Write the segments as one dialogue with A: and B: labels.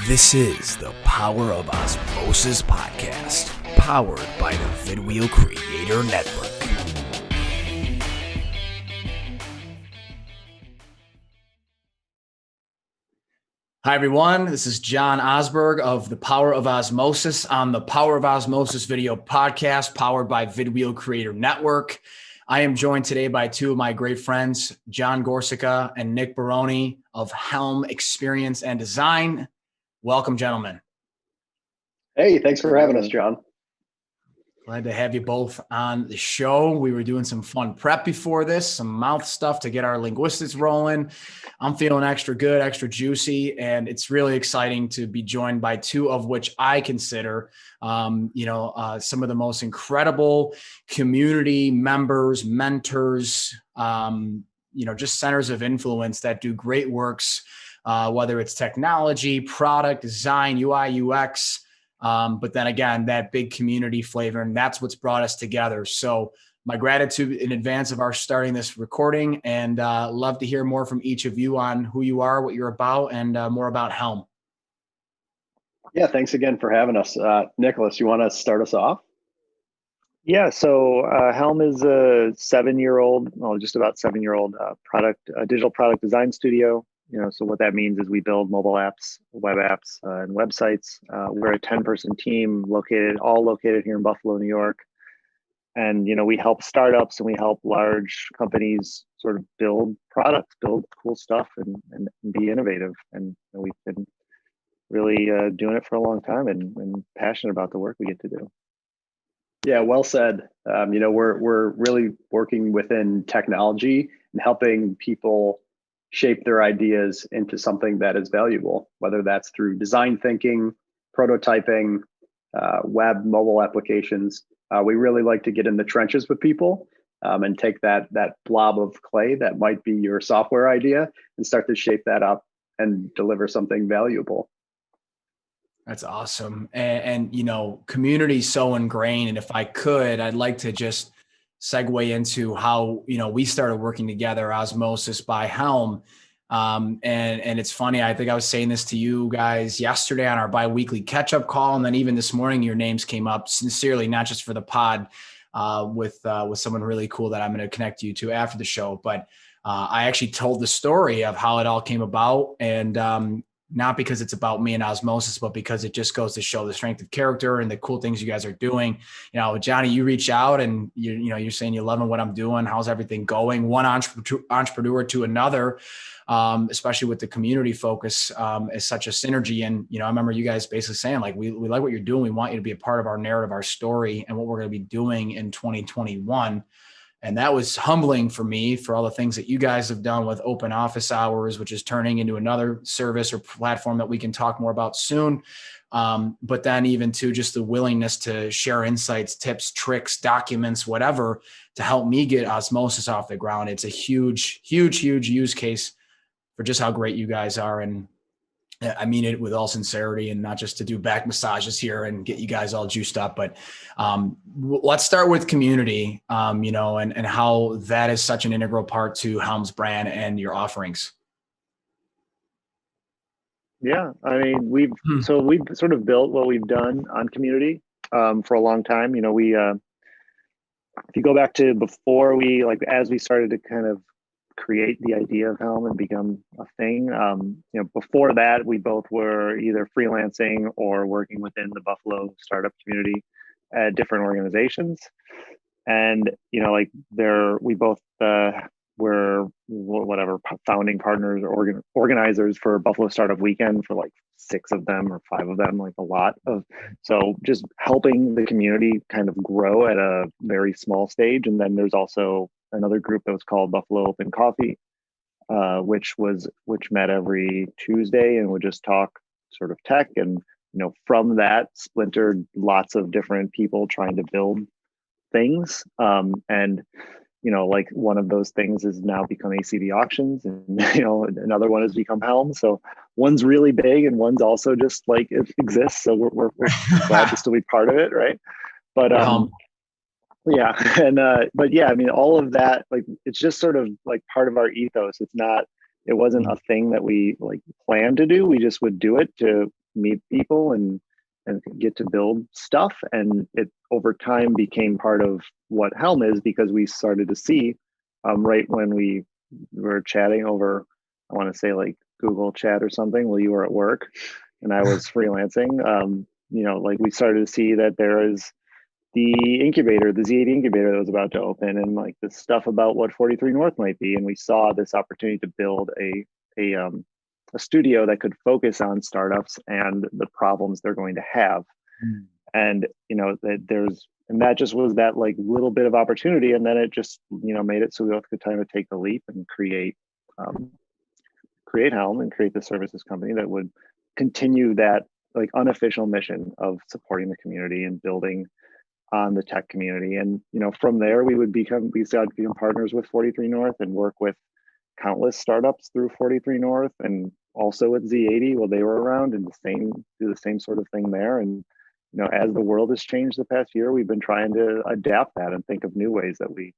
A: This is the Power of OZmosis podcast, powered by the Vidwheel Creator Network. Hi, everyone. This is John Osberg of the Power of OZmosis on the Power of OZmosis video podcast, powered by Vidwheel Creator Network. I am joined today by two of my great friends, John Gorczyca and Nick Barone of Helm Experience and Design. Welcome, gentlemen.
B: Hey, thanks for having us, John.
A: Glad to have you both on the show. We were doing some fun prep before this, some mouth stuff to get our linguistics rolling. I'm feeling extra good, extra juicy, and it's really exciting to be joined by two of which I consider, some of the most incredible community members, mentors, just centers of influence that do great works, whether it's technology, product, design, UI, UX. But then again, that big community flavor, and that's what's brought us together. So my gratitude in advance of our starting this recording, and love to hear more from each of you on who you are, what you're about, and more about Helm.
B: Yeah, thanks again for having us. Nicholas, you want to start us off?
C: Yeah, so Helm is a 7-year-old, just about 7-year-old digital product design studio. So what that means is we build mobile apps, web apps, and websites. We're a 10-person team located here in Buffalo, New York. And, we help startups and we help large companies sort of build products, build cool stuff and be innovative. And we've been really doing it for a long time and passionate about the work we get to do.
B: Yeah, well said. We're really working within technology and helping people shape their ideas into something that is valuable, whether that's through design thinking, prototyping, web, mobile applications. We really like to get in the trenches with people and take that blob of clay that might be your software idea and start to shape that up and deliver something valuable.
A: That's awesome. And community is so ingrained. And if I could, I'd like to just segue into how, we started working together, OZmosis by Helm. And it's funny, I think I was saying this to you guys yesterday on our bi-weekly catch-up call. And then even this morning, your names came up sincerely, not just for the pod, with someone really cool that I'm going to connect you to after the show. But I actually told the story of how it all came about, and not because it's about me and OZmosis, but because it just goes to show the strength of character and the cool things you guys are doing. Johnny, you reach out and you're saying you're loving what I'm doing. How's everything going? One entrepreneur to another, especially with the community focus, is such a synergy. And, I remember you guys basically saying, like, we like what you're doing. We want you to be a part of our narrative, our story, and what we're going to be doing in 2021. And that was humbling for me, for all the things that you guys have done with open office hours, which is turning into another service or platform that we can talk more about soon. But then even to just the willingness to share insights, tips, tricks, documents, whatever, to help me get OZmosis off the ground. It's a huge, huge, huge use case for just how great you guys are. And I mean it with all sincerity, and not just to do back massages here and get you guys all juiced up. But let's start with community, and how that is such an integral part to Helm's brand and your offerings.
C: Yeah, I mean, we've sort of built what we've done on community for a long time. If you go back to before as we started to kind of create the idea of Helm and become a thing. Before that, we both were either freelancing or working within the Buffalo startup community at different organizations. And, we both were founding partners or organizers for Buffalo Startup Weekend for 6 of them or 5 of them, a lot of. So just helping the community kind of grow at a very small stage. And then there's also another group that was called Buffalo Open Coffee, which met every Tuesday and would just talk sort of tech. And, from that splintered lots of different people trying to build things. One of those things has now become ACV auctions, and, another one has become Helm. So one's really big and one's also just it exists. So we're glad to still be part of it. Right. But, yeah. And, but yeah, I mean, all of that, it's just sort of part of our ethos. It wasn't a thing that we planned to do. We just would do it to meet people and get to build stuff. And it over time became part of what Helm is, because we started to see right when we were chatting over, I want to say like Google Chat or something, while you were at work and I was freelancing. Like we started to see that there is the incubator, the Z80 incubator that was about to open, and like the stuff about what 43 North might be. And we saw this opportunity to build a studio that could focus on startups and the problems they're going to have.
A: Mm.
C: And that just was that like little bit of opportunity, and then it just made it so we both could time to take the leap and create Helm and create the services company that would continue that like unofficial mission of supporting the community and building on the tech community. And from there we started to become partners with 43 North and work with countless startups through 43 North, and also with Z80 while they were around, and do the same sort of thing there. And as the world has changed the past year, we've been trying to adapt that and think of new ways that we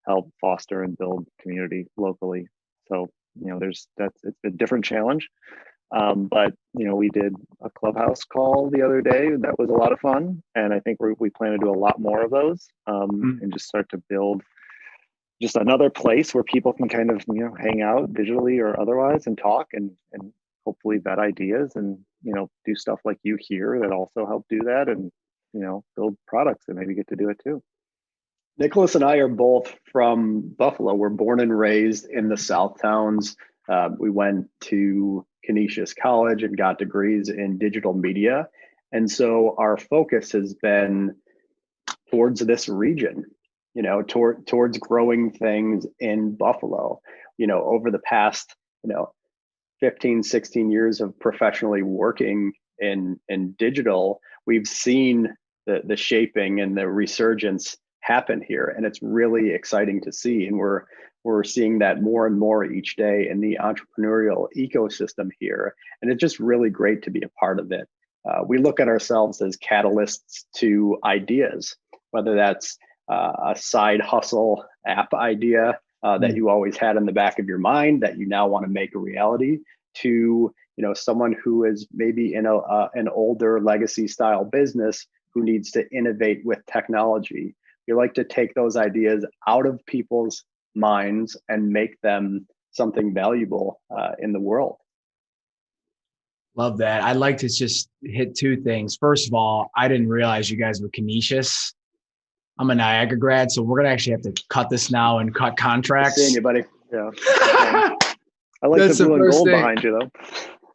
C: help foster and build community locally. So it's a different challenge. But we did a Clubhouse call the other day that was a lot of fun, and I think we plan to do a lot more of those, and just start to build just another place where people can kind of hang out digitally or otherwise and talk and hopefully vet ideas and do stuff like you here that also help do that, and build products that maybe get to do it too.
B: Nicholas and I are both from Buffalo. We're born and raised in the South Towns. We went to Canisius College and got degrees in digital media. And so our focus has been towards this region, towards growing things in Buffalo. Over the past, 15, 16 years of professionally working in digital, we've seen the shaping and the resurgence happen here. And it's really exciting to see. And we're seeing that more and more each day in the entrepreneurial ecosystem here. And it's just really great to be a part of it. We look at ourselves as catalysts to ideas, whether that's a side hustle app idea that you always had in the back of your mind that you now want to make a reality, to someone who is maybe in an older legacy style business who needs to innovate with technology. We like to take those ideas out of people's minds and make them something valuable in the world.
A: Love that. I'd like to just hit two things. First of all, I didn't realize you guys were Canisius. I'm a Niagara grad, so we're gonna actually have to cut this now and cut contracts.
B: Seeing you, buddy.
C: Yeah. I like the blue and gold behind you though.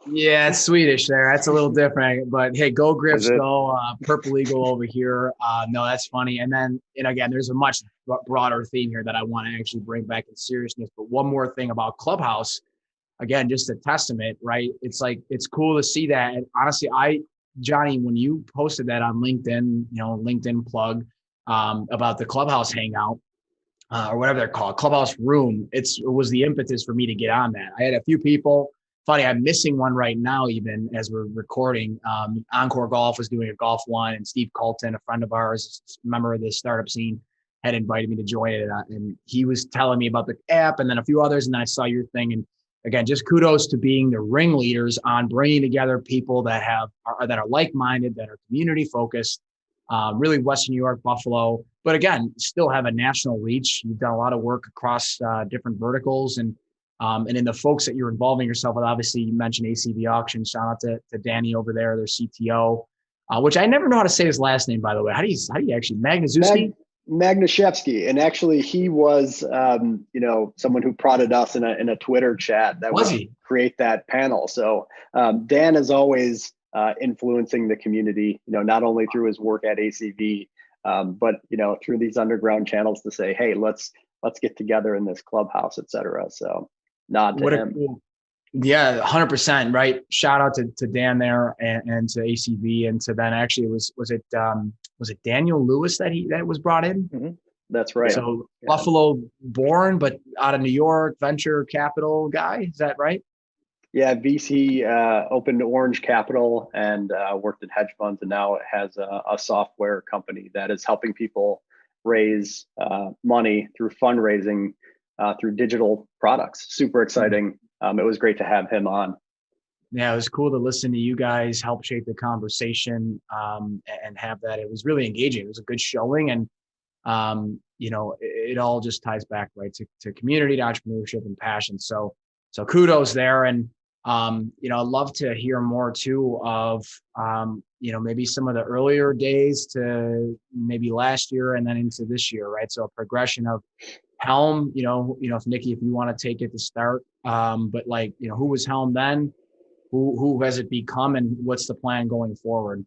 A: Yeah, it's Swedish there. That's a little different, but hey, go Griffs, go. Purple Eagle over here. No, that's funny. And then, again, there's a much broader theme here that I want to actually bring back in seriousness. But one more thing about Clubhouse, again, just a testament, right? It's like, it's cool to see that. And honestly, Johnny, when you posted that on LinkedIn, LinkedIn plug about the Clubhouse Hangout, or whatever they're called, Clubhouse Room, it was the impetus for me to get on that. I had a few people. Funny, I'm missing one right now, even as we're recording. Encore Golf was doing a golf one, and Steve Colton, a friend of ours, a member of the startup scene, had invited me to join it. And he was telling me about the app and then a few others. And then I saw your thing. And again, just kudos to being the ringleaders on bringing together people that are like-minded, that are community focused, really Western New York, Buffalo, but again, still have a national reach. You've done a lot of work across different verticals, and in the folks that you're involving yourself with. Obviously, you mentioned ACV Auction. Shout out to Danny over there, their CTO, which I never know how to say his last name, by the way. How do you actually, Magnuszewski?
B: Magnashevsky, and actually he was someone who prodded us in a Twitter chat that would create that panel. So Dan is always influencing the community, not only through his work at ACV, but through these underground channels to say, hey, let's get together in this clubhouse, et cetera. So nod to him.
A: Cool. Yeah, 100%. Right. Shout out to Dan there and to ACV, and to then actually was it Daniel Lewis that was brought in?
B: Mm-hmm. That's right.
A: So yeah. Buffalo born, but out of New York, venture capital guy. Is that right?
B: Yeah, VC opened Orange Capital and worked at hedge funds, and now it has a software company that is helping people raise money through fundraising through digital products. Super exciting. It was great to have him on.
A: Yeah, it was cool to listen to you guys help shape the conversation, and have that. It was really engaging. It was a good showing. And, it all just ties back right to community, to entrepreneurship and passion. So kudos there. And, I'd love to hear more too of, maybe some of the earlier days to maybe last year and then into this year, right? So a progression of Helm, if Nikki, if you want to take it to start, but like, who was Helm then? Who has it become, and what's the plan going forward?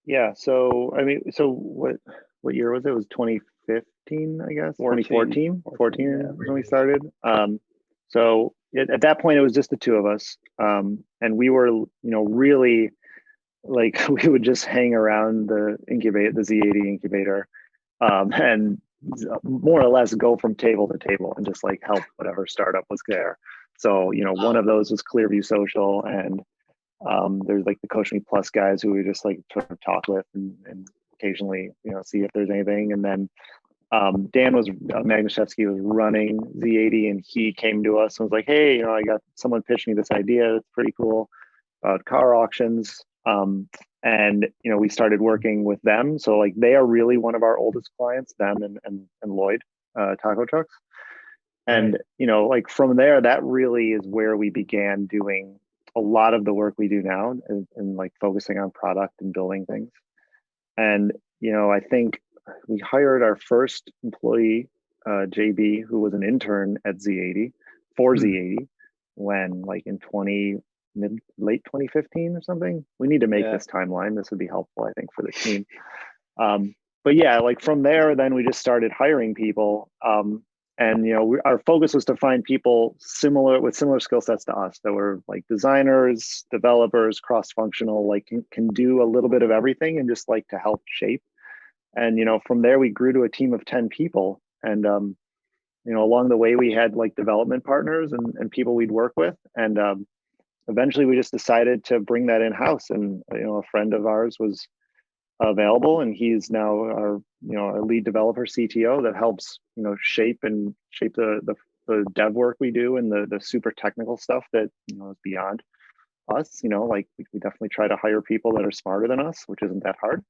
C: Yeah. So I mean, so what year was it? It was 2015, I guess. 2014. 14
B: yeah.
C: when we started. So at that point, it was just the two of us, and we were, really like we would just hang around the Z80 incubator, and more or less go from table to table and just like help whatever startup was there. So one of those was Clearview Social, and there's like the Coach Me Plus guys who we just like sort of talk with and occasionally see if there's anything. And then Dan Magnashevsky was running Z80, and he came to us and was like, hey, I got someone pitched me this idea. It's pretty cool about car auctions. And we started working with them. So like they are really one of our oldest clients, them and Lloyd taco trucks. And like from there, that really is where we began doing a lot of the work we do now, and like focusing on product and building things. And I think we hired our first employee, JB, who was an intern at Z80 for Z80 when like in late 2015 or something. We need to make this timeline. This would be helpful, I think, for the team. But yeah, like from there, then we just started hiring people. And our focus was to find people with similar skill sets to us that were like designers, developers, cross-functional, like can do a little bit of everything and just like to help shape. And from there we grew to a team of 10 people. And along the way we had like development partners and people we'd work with. And eventually we just decided to bring that in-house. And a friend of ours was available, and he's now our lead developer CTO that helps shape the dev work we do, and the super technical stuff that is beyond us. Like we definitely try to hire people that are smarter than us, which isn't that hard.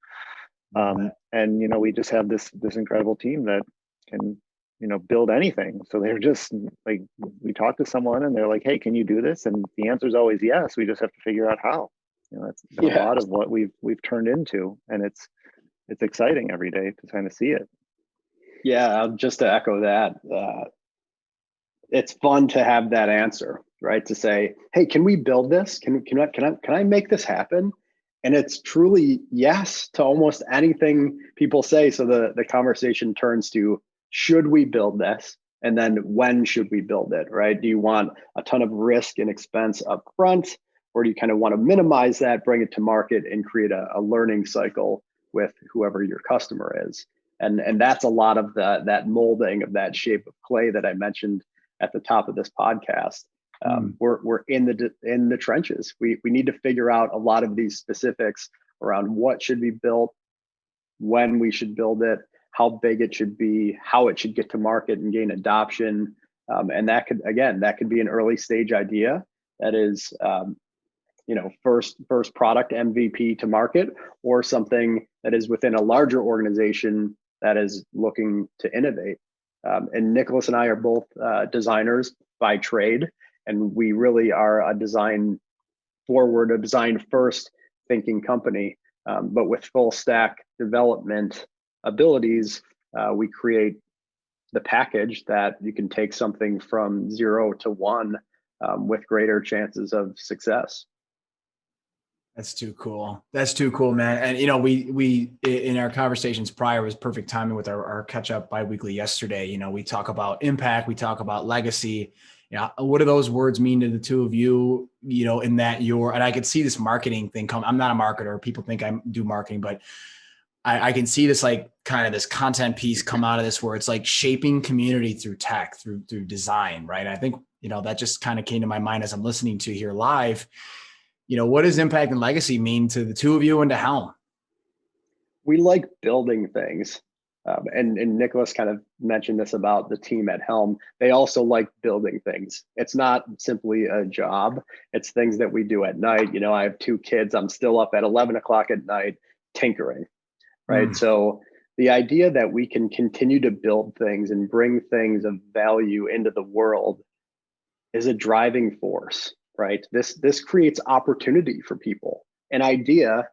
C: And we just have this incredible team that can build anything. So they're just like, we talk to someone and they're like, hey, can you do this? And the answer is always yes. We just have to figure out how. That's a lot of what we've turned into, and it's exciting every day to kind of see it.
B: Yeah, just to echo that, it's fun to have that answer, right? To say, hey, can we build this? Can I make this happen? And it's truly yes to almost anything people say. So the conversation turns to, should we build this? And then when should we build it, right? Do you want a ton of risk and expense up front? Or do you kind of want to minimize that, bring it to market, and create a learning cycle with whoever your customer is? And that's a lot of that molding of that shape of clay that I mentioned at the top of this podcast. We're in the trenches. We need to figure out a lot of these specifics around what should be built, when we should build it, how big it should be, how it should get to market and gain adoption. And that could be an early stage idea that is first product MVP to market, or something that is within a larger organization that is looking to innovate. And Nicholas and I are both designers by trade, and we really are a design first thinking company. But with full stack development abilities, we create the package that you can take something from 0 to 1 with greater chances of success.
A: That's too cool. That's too cool, man. And, we in our conversations prior, was perfect timing with our catch up bi-weekly yesterday. We talk about impact, we talk about legacy. What do those words mean to the two of you, in that and I could see this marketing thing come. I'm not a marketer. People think I do marketing, but I can see this like kind of this content piece come out of this, where it's like shaping community through tech, through design, right? I think, that just kind of came to my mind as I'm listening to here live. What does impact and legacy mean to the two of you and to Helm?
B: We like building things. And Nicholas kind of mentioned this about the team at Helm. They also like building things. It's not simply a job. It's things that we do at night. You know, I have 2 kids. I'm still up at 11 o'clock at night tinkering, right? So the idea that we can continue to build things and bring things of value into the world is a driving force, right? This creates opportunity for people. An idea,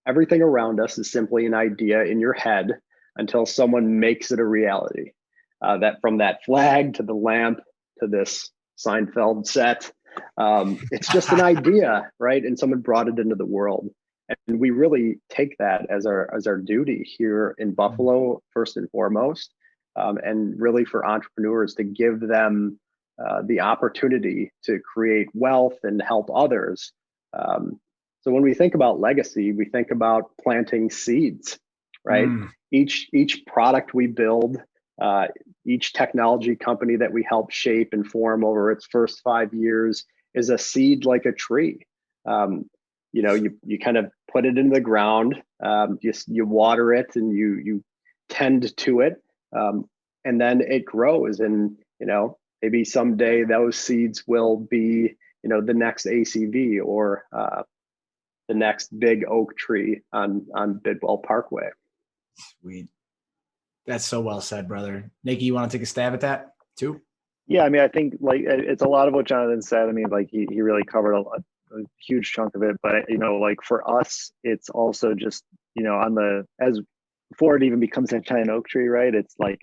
B: everything around us is simply an idea in your head until someone makes it a reality. That from that flag to the lamp to this Seinfeld set, it's just an idea, right? And someone brought it into the world. And we really take that as our duty here in Buffalo, first and foremost, and really for entrepreneurs to give them the opportunity to create wealth and help others. So when we think about legacy, we think about planting seeds, right? Each product we build, each technology company that we help shape and form over its first 5 years is a seed like a tree. You know, you kind of put it in the ground, you water it and you tend to it, and then it grows. And you know, maybe someday those seeds will be, you know, the next ACV or the next big oak tree on Bidwell Parkway.
A: Sweet. That's so well said, brother. Nikki, you want to take a stab at that too?
C: Yeah, I mean, I think like it's a lot of what Jonathan said. I mean, like he really covered a huge chunk of it. But you know, like for us, it's also just, you know, as before it even becomes a giant oak tree, right? It's like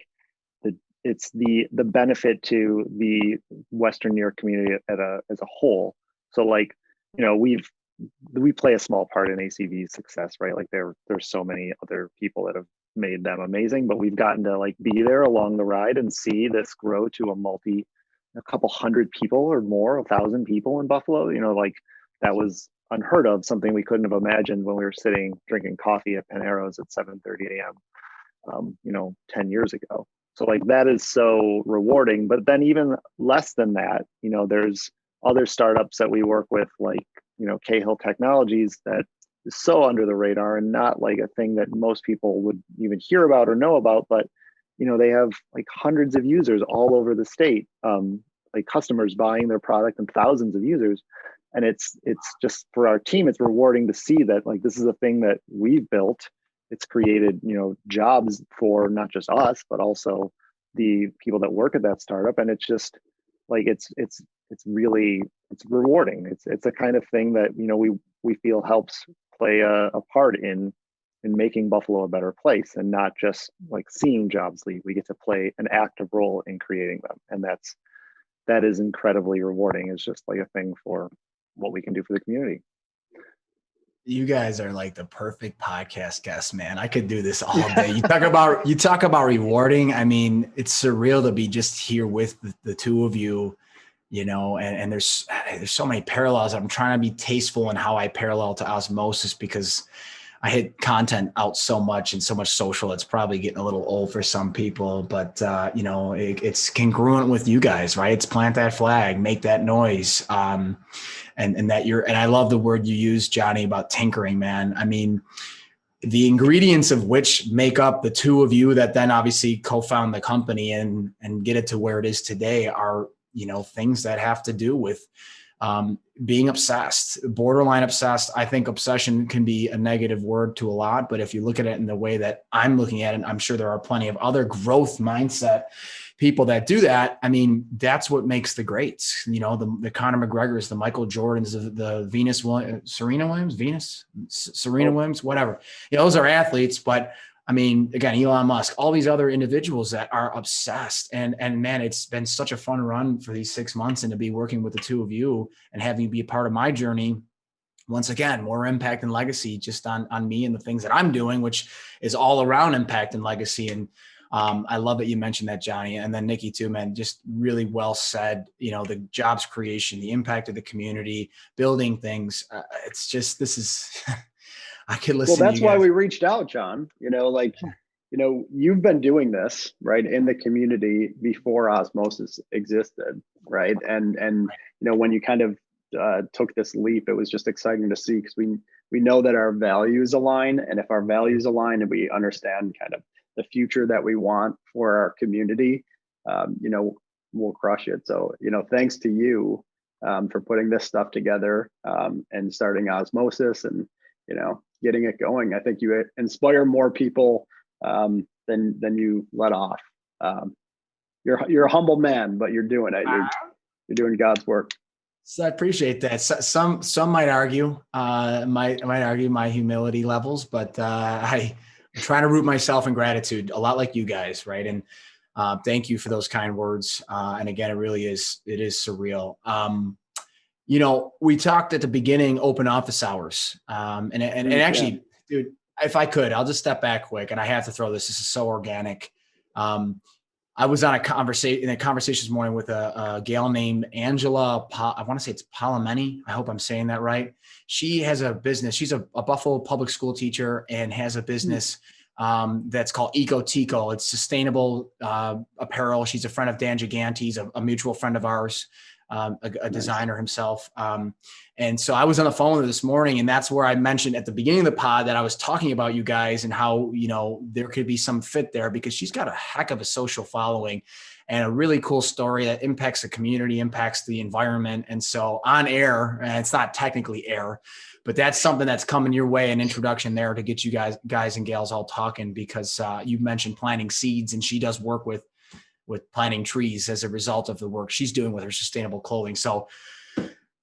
C: it's the benefit to the Western New York community as a whole. So like, you know, we play a small part in ACV's success, right? Like there's so many other people that have made them amazing, but we've gotten to like be there along the ride and see this grow to a couple hundred people or more, 1,000 people in Buffalo. You know, like that was unheard of, something we couldn't have imagined when we were sitting drinking coffee at Panero's at 7:30 a.m. You know, 10 years ago. So like that is so rewarding. But then even less than that, you know, there's other startups that we work with, like, you know, Cahill Technologies, that is so under the radar and not like a thing that most people would even hear about or know about. But, you know, they have like hundreds of users all over the state, like customers buying their product and thousands of users. And it's just, for our team, it's rewarding to see that like this is a thing that we've built. It's created, you know, jobs for not just us, but also the people that work at that startup. And it's just like it's really rewarding. It's a kind of thing that, you know, we feel helps play a part in making Buffalo a better place, and not just like seeing jobs leave. We get to play an active role in creating them, and that is incredibly rewarding. It's just like a thing for what we can do for the community.
A: You guys are like the perfect podcast guest, man. I could do this all day. You talk about rewarding. I mean, it's surreal to be just here with the two of you, you know, and there's so many parallels. I'm trying to be tasteful in how I parallel to Osmosis, because I hit content out so much and so much social. It's probably getting a little old for some people, but you know, it's congruent with you guys, right? It's plant that flag, make that noise. And I love the word you used, Johnny, about tinkering, man. I mean, the ingredients of which make up the two of you that then obviously co-found the company and get it to where it is today are, you know, things that have to do with being obsessed, borderline obsessed. I think obsession can be a negative word to a lot, but if you look at it in the way that I'm looking at it, I'm sure there are plenty of other growth mindset people that do that. I mean, that's what makes the greats, you know, the Conor McGregors, the Michael Jordans, the Serena Williams, whatever. You know, those are athletes, but I mean, again, Elon Musk, all these other individuals that are obsessed, and man, it's been such a fun run for these 6 months, and to be working with the two of you and having you be a part of my journey. Once again, more impact and legacy just on me and the things that I'm doing, which is all around impact and legacy. And I love that you mentioned that, Johnny, and then Nikki too, man, just really well said. You know, the jobs creation, the impact of the community, building things. It's just, this is, I could listen.
B: Well, that's why we reached out, John. You know, like, you know, you've been doing this, right, in the community before Osmosis existed, right? And you know, when you kind of took this leap, it was just exciting to see, because we know that our values align, and if our values align and we understand kind of the future that we want for our community, we'll crush it. So, thanks to you for putting this stuff together and starting OZmosis and, getting it going. I think you inspire more people than you let off. You're a humble man, but you're doing it. You're doing God's work.
A: So I appreciate that. Some might argue, might argue my humility levels, but I'm trying to root myself in gratitude, a lot like you guys, right? And thank you for those kind words. And again, it is surreal. We talked at the beginning, open office hours, and actually, dude, if I could, I'll just step back quick, and I have to throw this. This is so organic. I was on a conversation this morning with a gal named Angela. I want to say it's Palomeni. I hope I'm saying that right. She has a business. She's a Buffalo public school teacher and has a business that's called Eco Tico. It's sustainable apparel. She's a friend of Dan Gigante's, a mutual friend of ours, a designer himself. And so I was on the phone with her this morning, and that's where I mentioned at the beginning of the pod that I was talking about you guys and how, there could be some fit there because she's got a heck of a social following and a really cool story that impacts the community, impacts the environment. And so on air, and it's not technically air, but that's something that's coming your way, an introduction there to get you guys and gals all talking, because you mentioned planting seeds, and she does work with planting trees as a result of the work she's doing with her sustainable clothing. So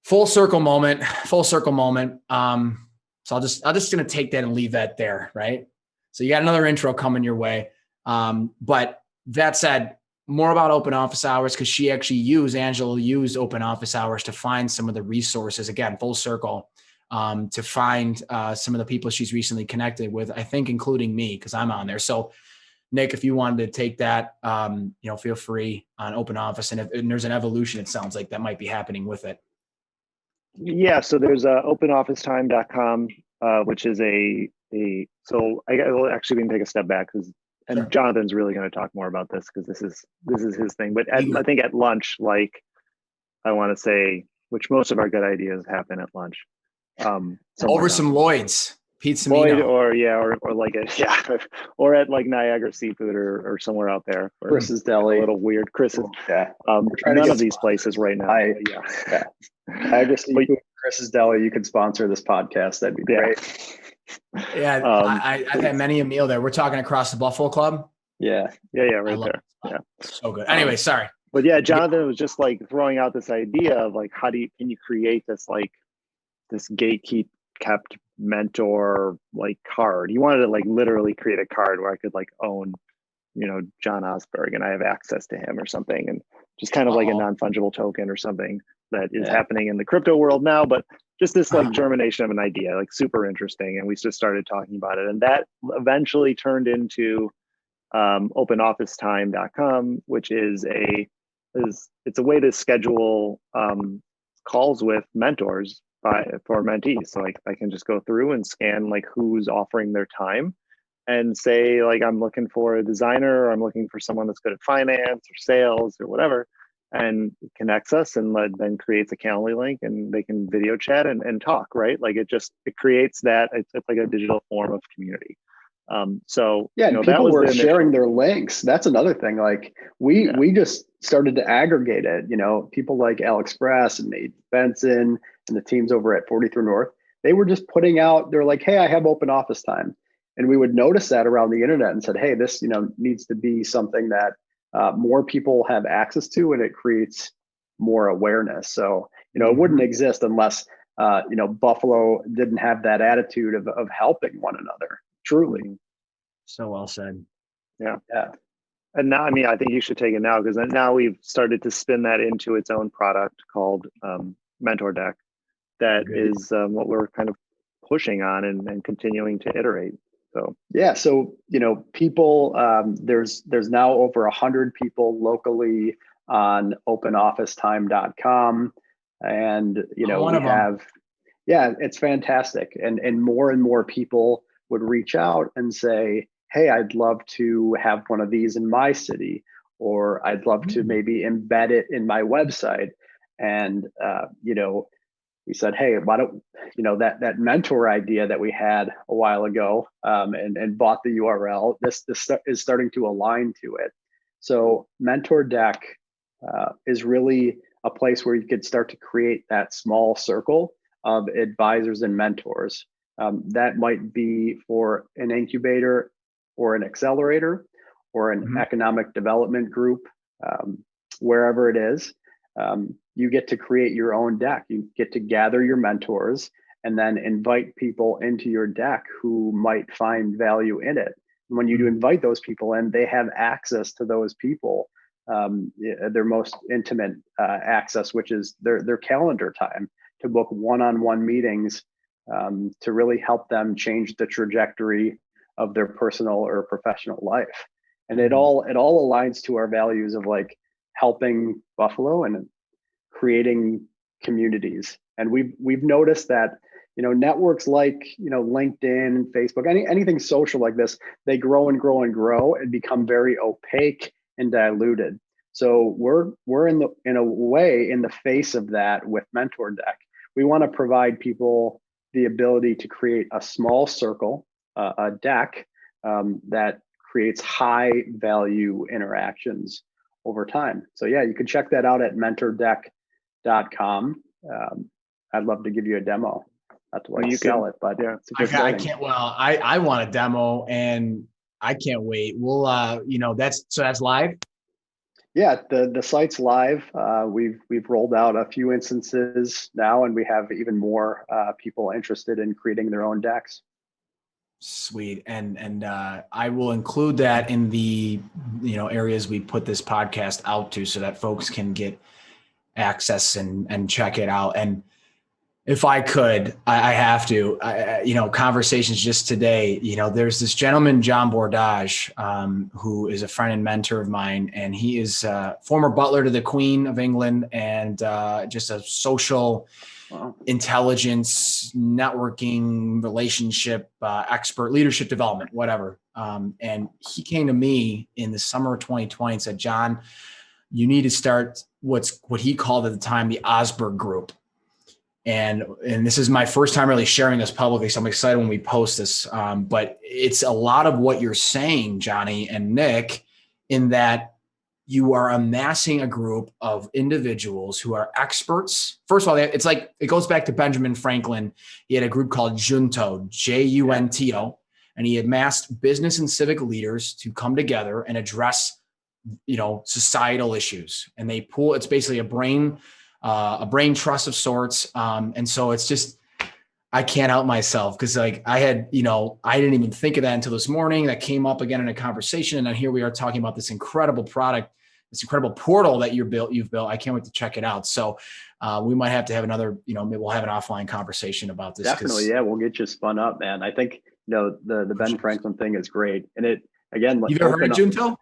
A: full circle moment. So I'm just going to take that and leave that there. Right. So you got another intro coming your way. But that said, more about open office hours, because Angela used open office hours to find some of the resources, again, full circle, to find some of the people she's recently connected with, I think, including me, because I'm on there. So Nick, if you wanted to take that, feel free on open office. And there's an evolution, it sounds like, that might be happening with it.
C: Yeah, so there's openofficetime.com, which is so I will actually take a step back and sure. Jonathan's really going to talk more about this because this is his thing. But I think at lunch, I want to say, which most of our good ideas happen at lunch.
A: Over some Lloyd's. Pizza
C: Lloyd, or at Niagara Seafood or somewhere out there.
B: Chris's Deli.
C: A little weird. Chris's.
B: Yeah.
C: None of these places right now.
B: Niagara Seafood, Chris's Deli. You could sponsor this podcast. That'd be great.
A: Yeah, I've had many a meal there. We're talking across the Buffalo Club.
B: Yeah,
C: right there. Yeah,
A: so good. Anyway, sorry.
C: But yeah, Jonathan was just throwing out this idea of can you create this this kept mentor card. He wanted to literally create a card where I could own John Osberg and I have access to him or something, and just kind of a non-fungible token or something that is happening in the crypto world now, but just this germination of an idea, super interesting. And we just started talking about it, and that eventually turned into openofficetime.com, which is it's a way to schedule calls with mentors for mentees. So I can just go through and scan who's offering their time and say I'm looking for a designer, or I'm looking for someone that's good at finance or sales or whatever, and it connects us and then creates a Calendly link and they can video chat and talk, right? It creates that. It's like a digital form of community. So
B: people were sharing their links. That's another thing. We just started to aggregate it. People like Alex Brass and Nate Benson and the teams over at 43 North, they were just putting out, they're like, hey, I have open office time. And we would notice that around the internet and said, hey, this, needs to be something that more people have access to, and it creates more awareness. So, it wouldn't exist unless, Buffalo didn't have that attitude of helping one another. Truly.
A: So well said.
C: Yeah. And now, I think you should take it now, because now we've started to spin that into its own product called Mentor Deck. That is what we're kind of pushing on and continuing to iterate. So people, there's now over 100 people locally on openofficetime.com, and it's fantastic, and more people would reach out and say, hey, I'd love to have one of these in my city, or I'd love to maybe embed it in my website. And
B: we said, hey, why don't, that mentor idea that we had a while ago, and bought the URL, this is starting to align to it. So Mentor Deck is really a place where you could start to create that small circle of advisors and mentors. That might be for an incubator or an accelerator or an economic development group, wherever it is. You get to create your own deck. You get to gather your mentors and then invite people into your deck who might find value in it. And when you do invite those people in, they have access to those people, their most intimate access, which is their calendar time to book one-on-one meetings to really help them change the trajectory of their personal or professional life. And it all aligns to our values of like helping Buffalo and creating communities. And we've noticed that, networks like, LinkedIn and Facebook, anything social like this, they grow and grow and grow and become very opaque and diluted. So we're in a way in the face of that with Mentor Deck. We want to provide people the ability to create a small circle, a deck that creates high value interactions over time. So yeah, you can check that out at mentordeck.com. I'd love to give you a demo. Not to sell it, but yeah,
A: I can't. Well, I want a demo, and I can't wait. We'll, that's live.
B: Yeah, the site's live. We've rolled out a few instances now, and we have even more people interested in creating their own decks.
A: Sweet. And I will include that in the, areas we put this podcast out to so that folks can get access and check it out. And if I could, I have to, conversations just today, there's this gentleman, John Bordage, who is a friend and mentor of mine, and he is former butler to the Queen of England and just a social intelligence, networking, relationship expert, leadership development, whatever. And he came to me in the summer of 2020 and said, John, you need to start what he called at the time the Osberg Group. And this is my first time really sharing this publicly, so I'm excited when we post this. But it's a lot of what you're saying, Johnny and Nick, in that you are amassing a group of individuals who are experts. First of all, it's like, it goes back to Benjamin Franklin. He had a group called Junto, Junto, and he amassed business and civic leaders to come together and address, societal issues. And they pool, it's basically a brain trust of sorts. And so it's just, I can't help myself because I didn't even think of that until this morning. That came up again in a conversation. And then here we are talking about this incredible product, this incredible portal that you've built. I can't wait to check it out. So we might have to have another, maybe we'll have an offline conversation about this.
B: Definitely. Yeah. We'll get you spun up, man. I think, the Ben Franklin thing is great. And it, again,
A: you've ever heard of Junto?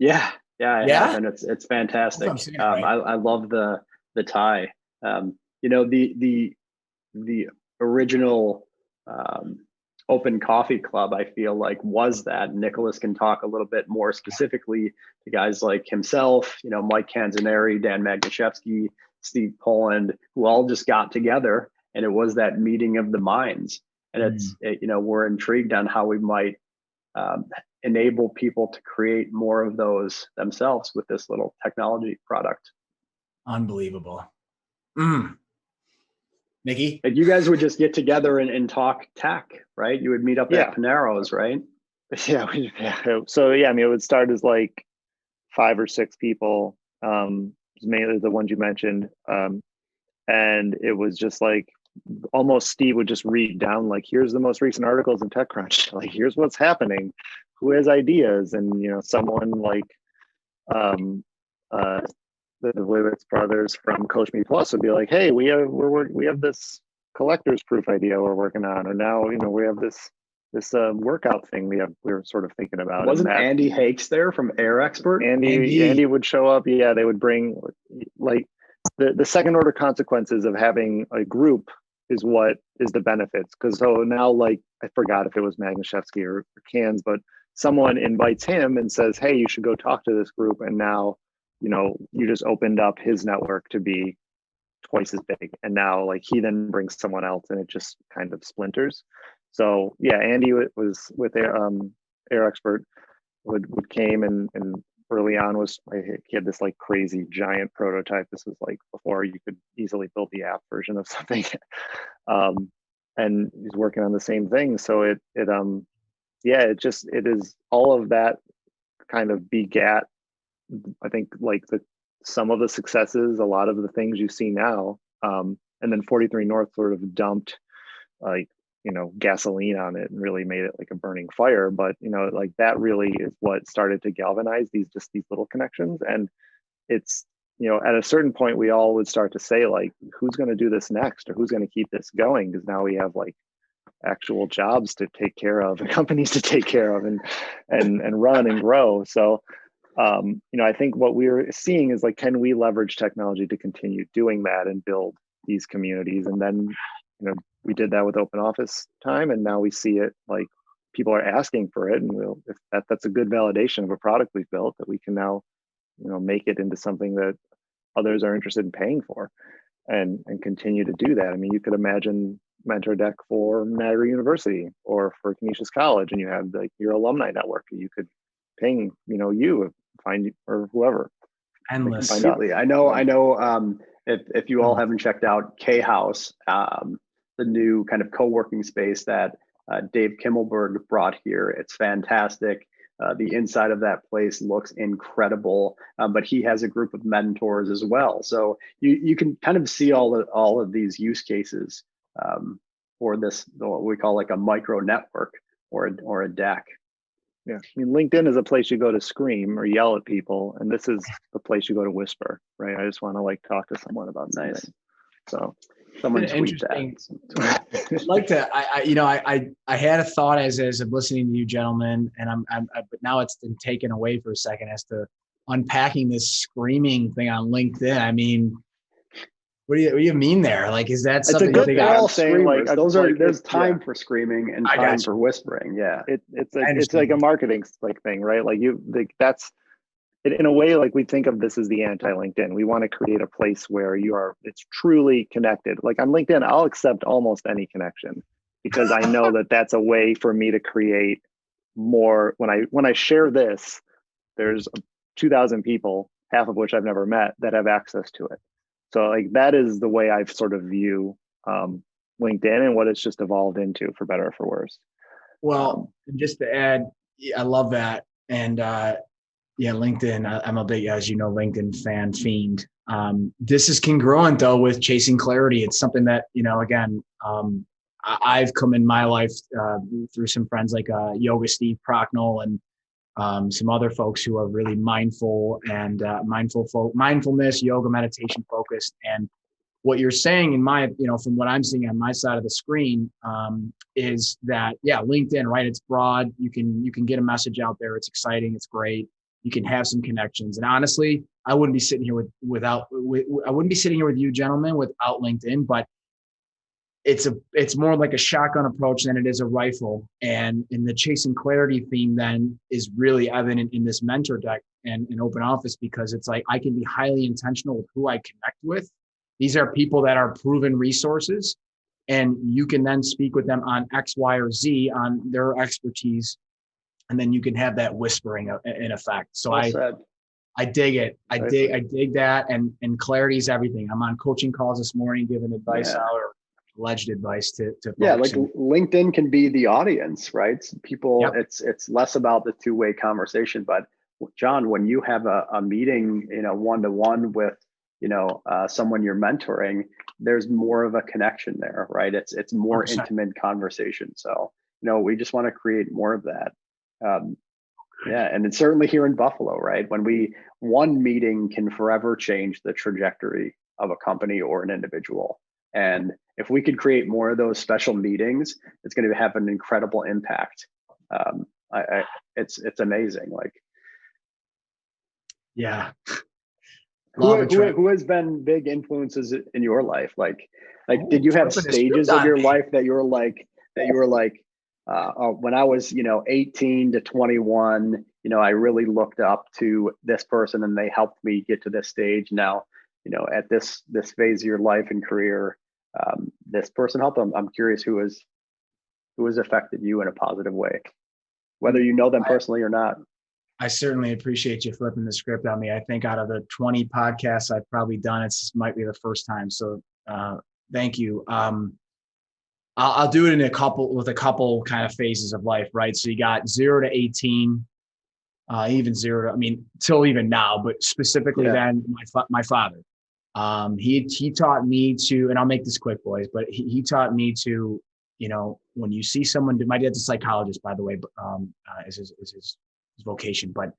B: Yeah. I have, and it's fantastic. I love the tie. The original Open Coffee Club, I feel like, was that. Nicholas can talk a little bit more specifically to guys like himself, Mike Canzaneri, Dan Magnashevsky, Steve Poland, who all just got together, and it was that meeting of the minds. And we're intrigued on how we might enable people to create more of those themselves with this little technology product.
A: Unbelievable. Nikki?
B: Like, you guys would just get together and talk tech, right? You would meet up at Panero's, right?
C: Yeah. So it would start as like 5 or 6 people, mainly the ones you mentioned. And it was just like, almost Steve would just read down, like, here's the most recent articles in TechCrunch. Like, here's what's happening. Who has ideas? And, someone like, the Wivitz brothers from Coach Me Plus would be like, hey, we have this collector's proof idea we're working on, or now we have this workout thing we were sort of thinking about.
B: Wasn't Andy Hakes there from Air Expert?
C: Andy would show up. Yeah, they would bring, like, the second order consequences of having a group is what is the benefits. Because so now, like, I forgot if it was Magnashevsky or Cans, but someone invites him and says, hey, you should go talk to this group, and now you just opened up his network to be twice as big. And now like he then brings someone else and it just kind of splinters. So yeah, Andy was with Air Expert would came and early on was he had this like crazy giant prototype. This was like before you could easily build the app version of something. And he's working on the same thing. So it is all of that kind of begat, I think, like some of the successes, a lot of the things you see now. And then 43 North sort of dumped like, gasoline on it and really made it like a burning fire. But, like that really is what started to galvanize these little connections. And it's, at a certain point, we all would start to say like, who's going to do this next, or who's going to keep this going? Because now we have like actual jobs to take care of and companies to take care of and run and grow. So, I think what we're seeing is like, can we leverage technology to continue doing that and build these communities? And then, we did that with Open Office time, and now we see it like people are asking for it, and if that's a good validation of a product we've built, that we can now, make it into something that others are interested in paying for, and continue to do that. I mean, you could imagine Mentor Deck for Niagara University or for Canisius College, and you have like your alumni network. You could ping, you find or whoever.
A: Endless.
B: Absolutely. I know. If you all haven't checked out K House, the new kind of co-working space that Dave Kimmelberg brought here, it's fantastic. The inside of that place looks incredible, but he has a group of mentors as well. So you can kind of see all of these use cases for this, what we call like a micro network or a deck.
C: Yeah, I mean, LinkedIn is a place you go to scream or yell at people, and this is the place you go to whisper, right? I just want to like talk to someone about something.
B: Nice.
C: So
B: someone tweet that.
A: I'd like to. I had a thought as I'm listening to you gentlemen, and but now it's been taken away for a second as to unpacking this screaming thing on LinkedIn. I mean, what do you mean there? Like, is that something
B: it's a
A: that
B: good
A: they
B: all saying like there's time
C: yeah.
B: for screaming and time for whispering. Yeah,
C: it's like a marketing like thing, right? Like that's in a way, like we think of this as the anti-LinkedIn. We want to create a place where it's truly connected. Like on LinkedIn, I'll accept almost any connection because I know that that's a way for me to create more. When I share this, there's 2,000 people, half of which I've never met, that have access to it. So like that is the way I've sort of view LinkedIn and what it's just evolved into, for better or for worse.
A: Well, and just to add, I love that. And yeah, LinkedIn, I'm a big, as you know, LinkedIn fan fiend. This is congruent though with chasing clarity. It's something that, again, I've come in my life through some friends like Yoga Steve Procknell and some other folks who are really mindful and mindfulness, yoga, meditation focused. And what you're saying from what I'm seeing on my side of the screen is that, yeah, LinkedIn, right? It's broad. You can get a message out there. It's exciting. It's great. You can have some connections. And honestly, I wouldn't be sitting here with you gentlemen without LinkedIn, but it's more like a shotgun approach than it is a rifle. And in the chasing clarity theme then is really evident in this mentor deck and in Open Office, because it's like, I can be highly intentional with who I connect with. These are people that are proven resources, and you can then speak with them on X, Y, or Z on their expertise. And then you can have that whispering in effect. So I dig it. I dig that. And clarity is everything. I'm on coaching calls this morning, giving advice out, or alleged advice to folks.
B: Yeah, like LinkedIn can be the audience, right? People,
A: Yep.
B: It's less about the two-way conversation. But John, when you have a meeting, one-to-one with, someone you're mentoring, there's more of a connection there, right? It's more
A: 100%.
B: Intimate conversation. So, we just want to create more of that. Yeah, and it's certainly here in Buffalo, right? One meeting can forever change the trajectory of a company or an individual. And if we could create more of those special meetings, it's going to have an incredible impact. It's amazing. Like,
A: yeah.
B: Who has been big influences in your life? Like, did you have stages of your life that you were like, when I was, 18 to 21, I really looked up to this person and they helped me get to this stage. Now, at this phase of your life and career, this person helped them. I'm curious who has affected you in a positive way, whether you know them personally or not.
A: I certainly appreciate you flipping the script on me. I think out of the 20 podcasts I've probably done, this might be the first time. So thank you. I'll do it in a couple kind of phases of life, right? So you got 0 to 18, even 0 to, till even now, but specifically then my father. He taught me to, and I'll make this quick, boys, but he taught me to, when you see someone, my dad's a psychologist, by the way, but is his vocation. But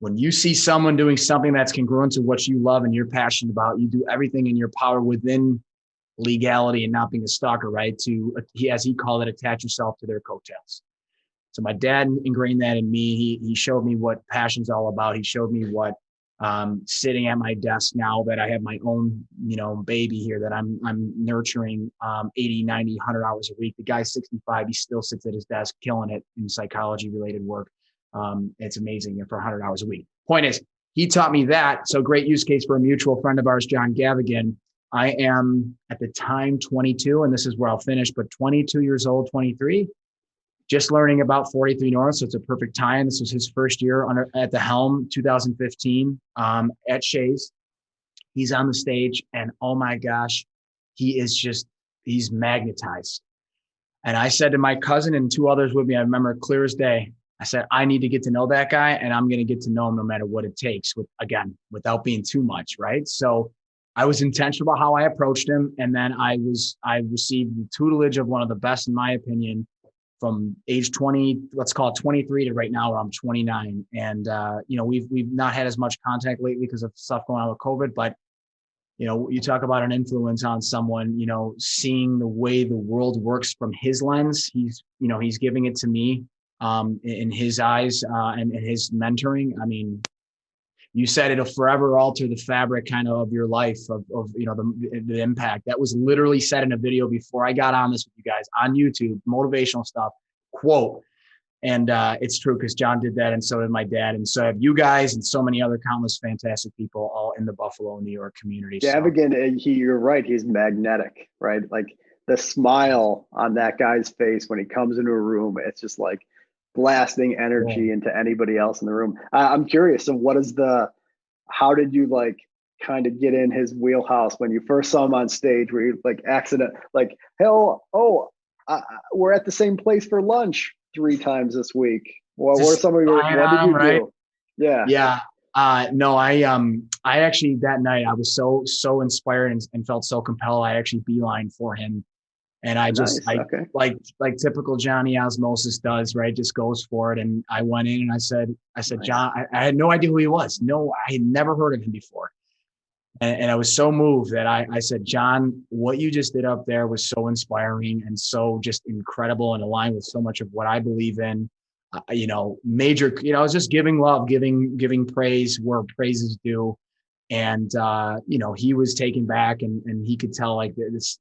A: when you see someone doing something that's congruent to what you love and you're passionate about, you do everything in your power within legality and not being a stalker, right? To, as he called it, attach yourself to their coattails. So my dad ingrained that in me. He showed me what passion's all about. He showed me what sitting at my desk now that I have my own, baby here that I'm nurturing 80, 90, 100 hours a week. The guy's 65. He still sits at his desk killing it in psychology related work. It's amazing for 100 hours a week. Point is, he taught me that. So great use case for a mutual friend of ours, John Gavigan. I am at the time 22, and this is where I'll finish, but 22 years old, 23, just learning about 43 North. So it's a perfect time. This was his first year at the Helm, 2015, at Shays. He's on the stage, and oh my gosh, he's magnetized. And I said to my cousin and 2 others with me, I remember clear as day, I said, I need to get to know that guy, and I'm going to get to know him no matter what it takes, without being too much, right? So I was intentional about how I approached him. And then I received the tutelage of one of the best, in my opinion, from age 20, let's call it 23 to right now where I'm 29. And, we've not had as much contact lately because of stuff going on with COVID, but you talk about an influence on someone, seeing the way the world works from his lens. He's giving it to me in his eyes and his mentoring. You said it'll forever alter the fabric kind of your life of the impact. That was literally said in a video before I got on this with you guys on YouTube, motivational stuff, quote. And it's true because John did that, and so did my dad, and so have you guys, and so many other countless fantastic people all in the Buffalo, New York community.
B: Gavigan, you're right. He's magnetic, right? Like the smile on that guy's face when he comes into a room, it's just like blasting energy into anybody else in the room. I'm curious. So how did you kind of get in his wheelhouse when you first saw him on stage? Were you we're at the same place for lunch 3 times this week? What did you do?
A: Yeah. No, I actually, that night I was so inspired and felt so compelled. I actually beeline for him. And I just, like typical Johnny Osmosis does, right? Just goes for it. And I went in and I said, nice. John, I had no idea who he was. No, I had never heard of him before. And I was so moved that I said, John, what you just did up there was so inspiring and so just incredible and aligned with so much of what I believe in. I was just giving love, giving praise where praise is due. And, he was taken back and he could tell there's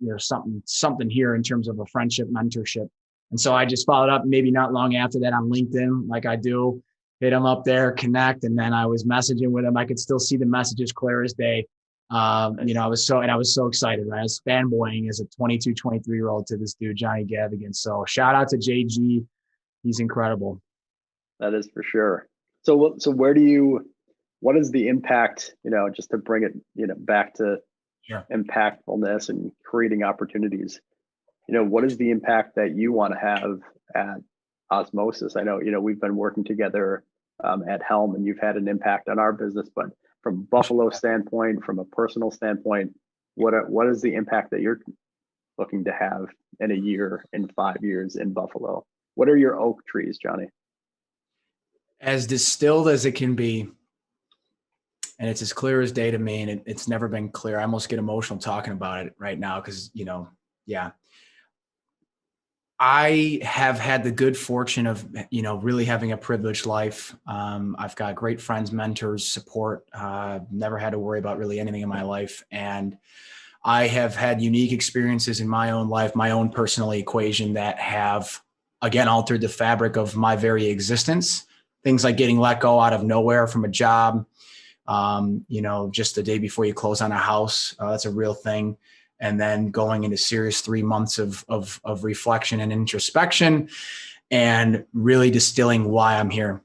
A: something here in terms of a friendship, mentorship. And so I just followed up maybe not long after that on LinkedIn, like I do, hit him up there, connect. And then I was messaging with him. I could still see the messages clear as day. I was so excited, right? I was fanboying as a 22, 23-year-old to this dude, Johnny Gavigan. So shout out to JG. He's incredible.
B: That is for sure. So what is the impact, just to bring it, back to impactfulness and creating opportunities, what is the impact that you want to have at Osmosis? I know, we've been working together at Helm, and you've had an impact on our business, but from Buffalo standpoint, from a personal standpoint, what is the impact that you're looking to have in a year, in 5 years in Buffalo? What are your oak trees, Johnny?
A: As distilled as it can be. And it's as clear as day to me. And it's never been clear. I almost get emotional talking about it right now. Cause I have had the good fortune of, really having a privileged life. I've got great friends, mentors, support, never had to worry about really anything in my life. And I have had unique experiences in my own life, my own personal equation that have, again, altered the fabric of my very existence. Things like getting let go out of nowhere from a job, just the day before you close on a house. That's a real thing. And then going into serious 3 months of reflection and introspection and really distilling why I'm here.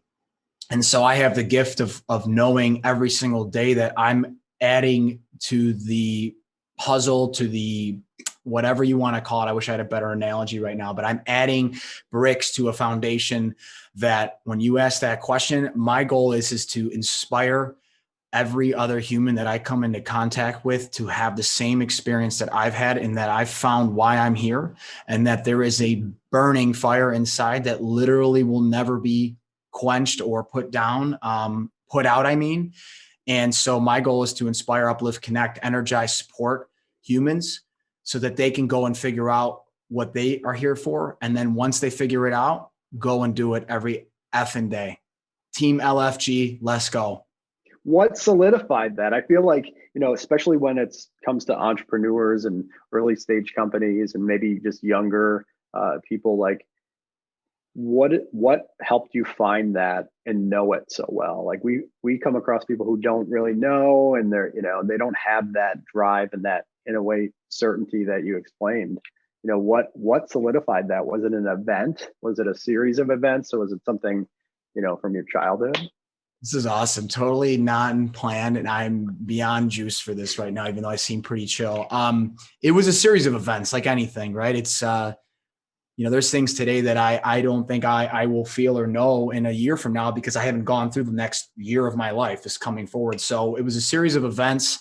A: And so I have the gift of knowing every single day that I'm adding to the puzzle, to the whatever you want to call it. I wish I had a better analogy right now, but I'm adding bricks to a foundation that when you ask that question, my goal is to inspire every other human that I come into contact with to have the same experience that I've had, and that I've found why I'm here, and that there is a burning fire inside that literally will never be quenched or put down, put out, I mean. And so my goal is to inspire, uplift, connect, energize, support humans so that they can go and figure out what they are here for. And then once they figure it out, go and do it every effing day. Team LFG, let's go.
B: What solidified that? I feel like, especially when it comes to entrepreneurs and early stage companies and maybe just younger people, like what helped you find that and know it so well? Like we come across people who don't really know, and they don't have that drive and that, in a way, certainty that you explained. What solidified that? Was it an event? Was it a series of events? Or was it something, from your childhood?
A: This is awesome. Totally non-planned, and I'm beyond juice for this right now, even though I seem pretty chill. It was a series of events, like anything, right? It's there's things today that I don't think I will feel or know in a year from now, because I haven't gone through the next year of my life is coming forward. So it was a series of events.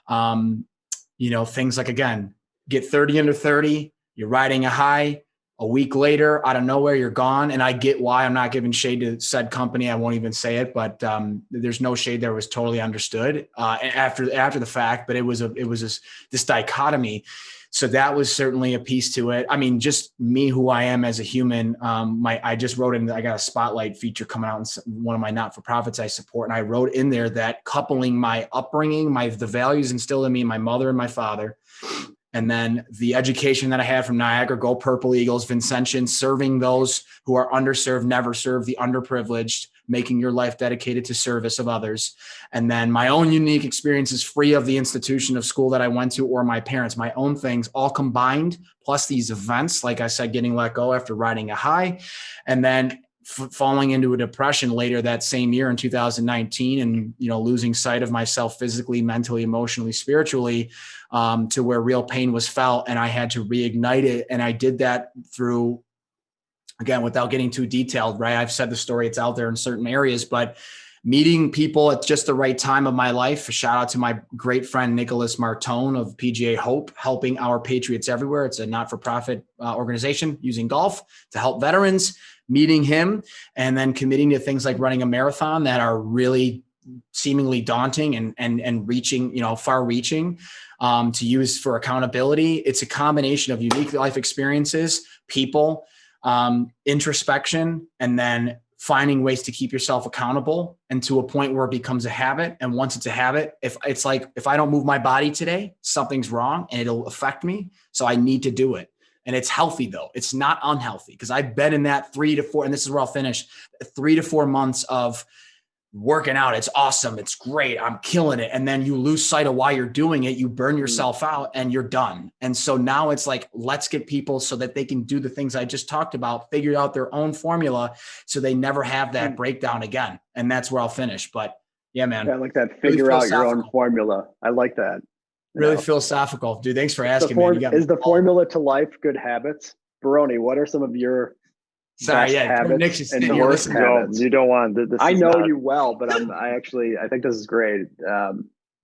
A: Things like, again, get 30 under 30, you're riding a high. A week later, out of nowhere, you're gone. And I get why. I'm not giving shade to said company. I won't even say it, but there's no shade there. It was totally understood after the fact. But it was this dichotomy. So that was certainly a piece to it. I mean, just me, who I am as a human. I just wrote in. I got a spotlight feature coming out in one of my not-for-profits I support, and I wrote in there that coupling my upbringing, the values instilled in me, my mother and my father, and then the education that I had from Niagara, Go Purple Eagles, Vincentian, serving those who are underserved, never served, the underprivileged, making your life dedicated to service of others. And then my own unique experiences, free of the institution of school that I went to or my parents, my own things all combined, plus these events, like I said, getting let go after riding a high, and then falling into a depression later that same year in 2019, and losing sight of myself physically, mentally, emotionally, spiritually, to where real pain was felt, and I had to reignite it. And I did that through, again, without getting too detailed, right? I've said the story, it's out there in certain areas, but meeting people at just the right time of my life. A shout out to my great friend Nicholas Martone of PGA Hope, helping our Patriots everywhere. It's a not-for-profit organization using golf to help veterans. Meeting him and then committing to things like running a marathon that are really seemingly daunting and reaching, far reaching, to use for accountability. It's a combination of unique life experiences, people, introspection, and then finding ways to keep yourself accountable, and to a point where it becomes a habit. And once it's a habit, if I don't move my body today, something's wrong and it'll affect me. So I need to do it. And it's healthy though. It's not unhealthy, because I've been in that 3 to 4, and this is where I'll finish, 3 to 4 months of working out. It's awesome. It's great. I'm killing it. And then you lose sight of why you're doing it. You burn yourself out and you're done. And so now it's like, let's get people so that they can do the things I just talked about, figure out their own formula so they never have that breakdown again. And that's where I'll finish. But yeah, man.
B: I like that. Figure out your own formula. I like that.
A: Really philosophical. Dude, thanks for asking, man.
B: Is the formula to life good habits? Barone, what are some of your best habits and worst habits?
C: You don't want this.
B: I know you well, but I think this is great.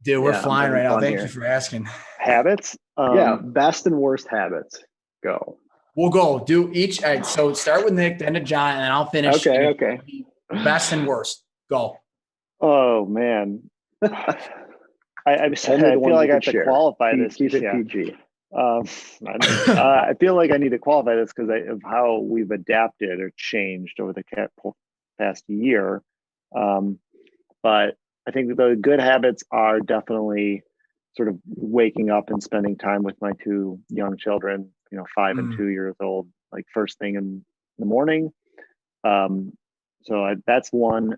A: Dude, we're flying right now. Thank you for asking.
C: Habits?
B: Best and worst habits. Go.
A: We'll go. Do each. So start with Nick, then to John, and then I'll finish.
B: Okay.
A: Best and worst. Go.
C: Oh, man. I feel like I have to qualify this.
B: Keep it PG.
C: I feel like I need to qualify this because of how we've adapted or changed over the past year. But I think the good habits are definitely sort of waking up and spending time with my 2 young children, 5 and 2 years old, like first thing in the morning. So that's one.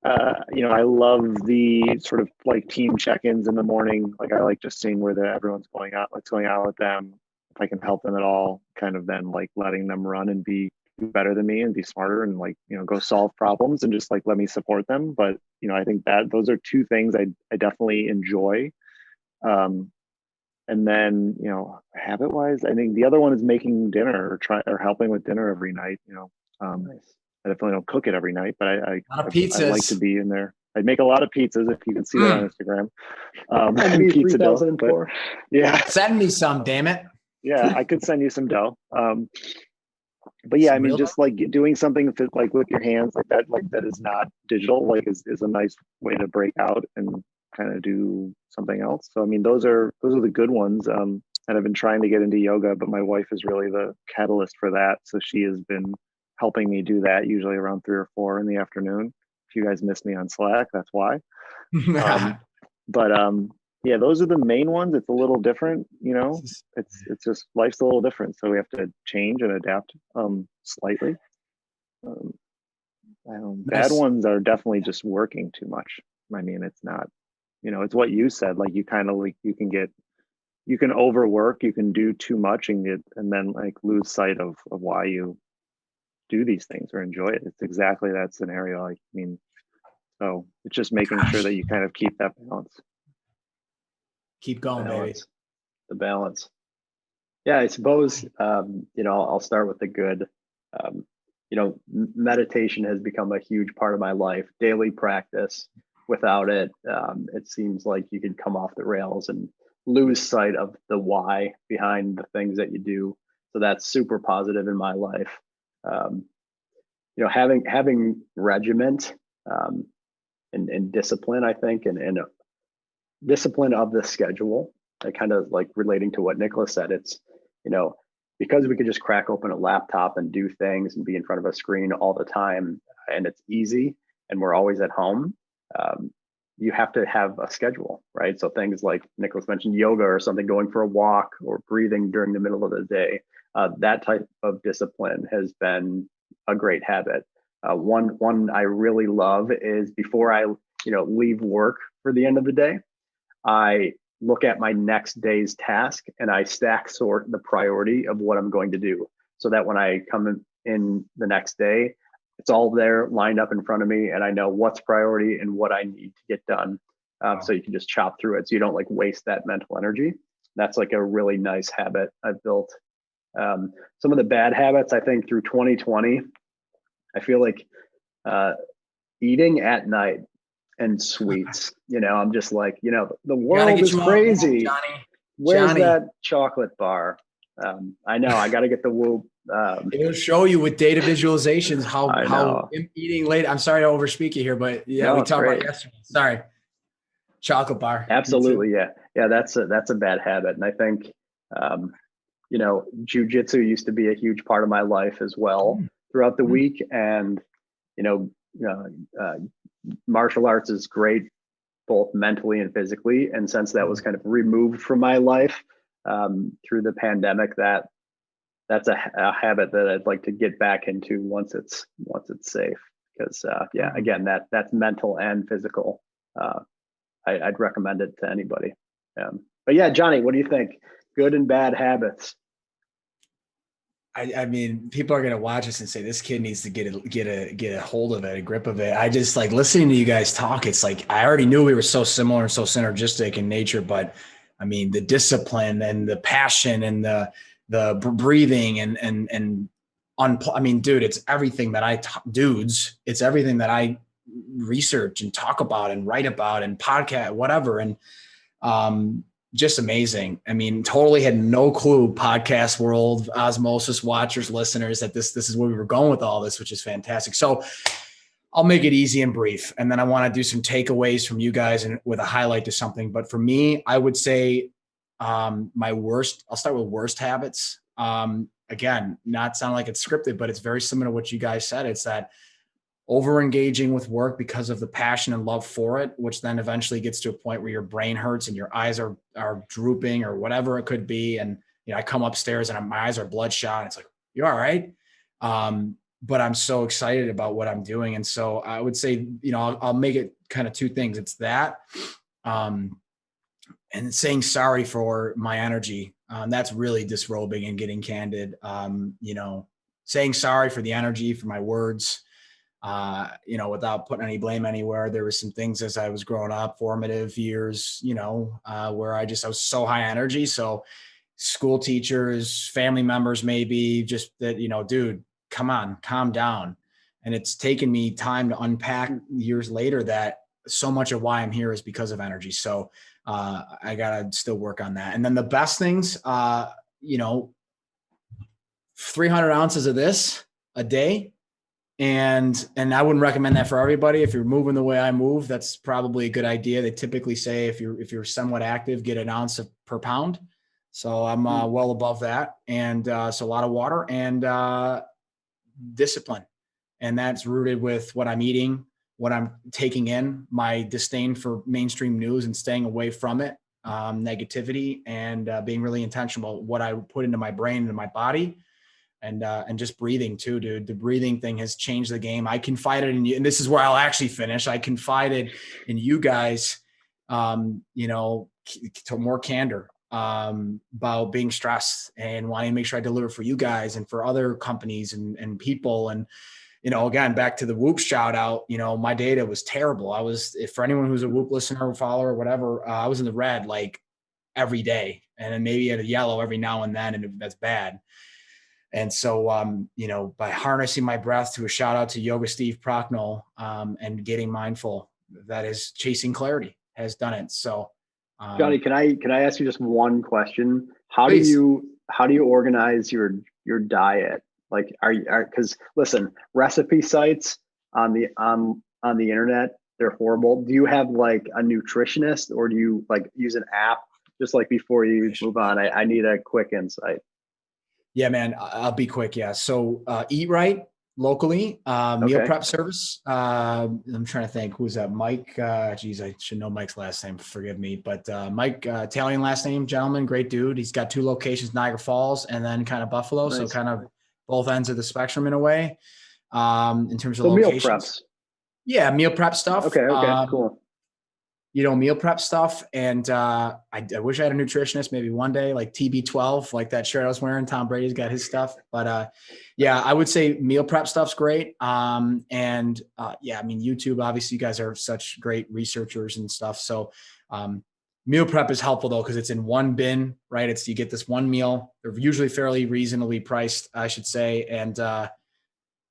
C: I love the sort of like team check-ins in the morning. Like I like just seeing where everyone's going out, what's going on with them. If I can help them at all, kind of then like letting them run and be better than me and be smarter and like, go solve problems and just like let me support them. But, I think that those are two things I definitely enjoy. And then, habit wise, I think the other one is making dinner or helping with dinner every night.
B: Nice.
C: I definitely don't cook it every night, but
A: A lot of
C: I like to
A: pizzas.
C: be in there. I make a lot of pizzas if you can see that on Instagram.
B: And
C: Pizza dough.
B: 3004.
C: Yeah.
A: Send me some, damn it.
C: Yeah, I could send you some dough. But yeah, I mean, just like doing something like with your hands like that is not digital, like is a nice way to break out and kind of do something else. So I mean, those are the good ones. And I've been trying to get into yoga, but my wife is really the catalyst for that. So she has been helping me do that usually around 3 or 4 in the afternoon. If you guys miss me on Slack, that's why. But yeah, those are the main ones. It's a little different, it's just life's a little different. So we have to change and adapt slightly. Bad ones are definitely just working too much. I mean, it's not, it's what you said, like you kind of like, you can overwork, you can do too much and then like lose sight of why you do these things or enjoy it. It's exactly that scenario. Like, I mean, so it's just making sure that you kind of keep that balance.
A: Keep going, baby.
B: The balance. Yeah, I suppose, I'll start with the good. Meditation has become a huge part of my life, daily practice. Without it, it seems like you could come off the rails and lose sight of the why behind the things that you do. So that's super positive in my life. Having regiment and discipline, I think, and discipline of the schedule. I kind of like relating to what Nicholas said. It's, because we could just crack open a laptop and do things and be in front of a screen all the time, and it's easy, and we're always at home. You have to have a schedule, right? So things like Nicholas mentioned, yoga or something, going for a walk or breathing during the middle of the day. That type of discipline has been a great habit. One I really love is before I, leave work for the end of the day, I look at my next day's task and I stack sort the priority of what I'm going to do, so that when I come in the next day, it's all there lined up in front of me and I know what's priority and what I need to get done. So you can just chop through it so you don't like waste that mental energy. That's like a really nice habit I've built. Some of the bad habits, I think through 2020, I feel like eating at night and sweets. I'm just like, the world is crazy.
A: Johnny.
B: Where's that chocolate bar? I know I got to get the Whoop.
A: It'll show you with data visualizations how eating late. I'm sorry to overspeak you here, but yeah, we talked about yesterday. Sorry, chocolate bar.
B: Absolutely, yeah. That's a bad habit, and I think jujitsu used to be a huge part of my life as well throughout the week, and martial arts is great both mentally and physically. And since that was kind of removed from my life through the pandemic, that's a habit that I'd like to get back into once it's safe. Because again, that's mental and physical. I'd recommend it to anybody. But yeah, Johnny, what do you think? Good and bad habits.
A: I mean, people are going to watch us and say, this kid needs to get a hold of it, a grip of it. I just like listening to you guys talk. It's like, I already knew we were so similar and so synergistic in nature, but I mean, the discipline and the passion and the breathing I mean, dude, it's everything that it's everything that I research and talk about and write about and podcast, whatever. And, just amazing. I mean, totally had no clue, podcast world, Osmosis watchers, listeners, that this is where we were going with all this, which is fantastic. So I'll make it easy and brief. And then I want to do some takeaways from you guys and with a highlight to something. But for me, I would say I'll start with worst habits. Again, not sound like it's scripted, but it's very similar to what you guys said. It's that over engaging with work because of the passion and love for it, which then eventually gets to a point where your brain hurts and your eyes are drooping or whatever it could be. And, I come upstairs and my eyes are bloodshot. It's like, you all right? but I'm so excited about what I'm doing. And so I would say, I'll make it kind of two things. It's that, and saying sorry for my energy. That's really disrobing and getting candid. Saying sorry for the energy, for my words, without putting any blame anywhere. There were some things as I was growing up, formative years, where I was so high energy. So school teachers, family members, maybe just that, dude, come on, calm down. And it's taken me time to unpack years later that so much of why I'm here is because of energy. So I got to still work on that. And then the best things, 300 ounces of this a day. And I wouldn't recommend that for everybody. If you're moving the way I move, that's probably a good idea. They typically say if you're somewhat active, get an ounce per pound. So I'm well above that. And so a lot of water and discipline. And that's rooted with what I'm eating, what I'm taking in, my disdain for mainstream news and staying away from it, negativity, and being really intentional about what I put into my brain and my body. And just breathing too, dude. The breathing thing has changed the game. I confided in you, and this is where I'll actually finish. I confided in you guys, to more candor about being stressed and wanting to make sure I deliver for you guys and for other companies and people. And, again, back to the Whoop shout out, my data was terrible. If for anyone who's a Whoop listener or follower or whatever, I was in the red like every day, and then maybe at a yellow every now and then. And that's bad. And so, by harnessing my breath, to a shout out to Yoga Steve Procknell, and getting mindful, that is chasing clarity, has done it. So,
B: Johnny, can I ask you just one question? How
A: please.
B: do you organize your diet? Like, because listen, recipe sites on the internet, they're horrible. Do you have like a nutritionist, or do you like use an app? Just like before you move on, I need a quick insight.
A: Yeah, man, I'll be quick. Yeah. So Eat Right locally, meal prep service. I'm trying to think, who's that? Mike. Geez, I should know Mike's last name. Forgive me. But Mike, Italian last name, gentleman, great dude. He's got 2 locations, Niagara Falls and then kind of Buffalo. Nice. So kind of both ends of the spectrum in a way, in terms of locations.
B: Meal preps.
A: Yeah, meal prep stuff.
B: Okay, cool.
A: Meal prep stuff. And I wish I had a nutritionist maybe one day, like TB12, like that shirt I was wearing. Tom Brady's got his stuff. But yeah, I would say meal prep stuff's great. Yeah, I mean, YouTube, obviously you guys are such great researchers and stuff. So meal prep is helpful though, because it's in one bin, right? You get this one meal. They're usually fairly reasonably priced, I should say. And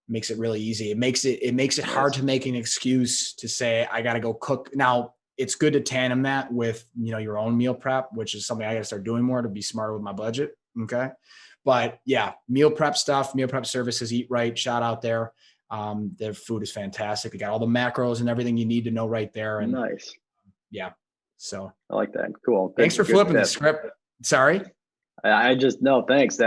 A: makes it really easy. It makes it hard to make an excuse to say, I got to go cook. Now, it's good to tandem that with, your own meal prep, which is something I got to start doing more to be smarter with my budget. Okay. But yeah, meal prep stuff, meal prep services, Eat Right, shout out there. Their food is fantastic. They got all the macros and everything you need to know right there. And
B: nice.
A: Yeah. So
B: I like that. Cool.
A: Thanks for flipping the script. Sorry.
B: I just, no, thanks.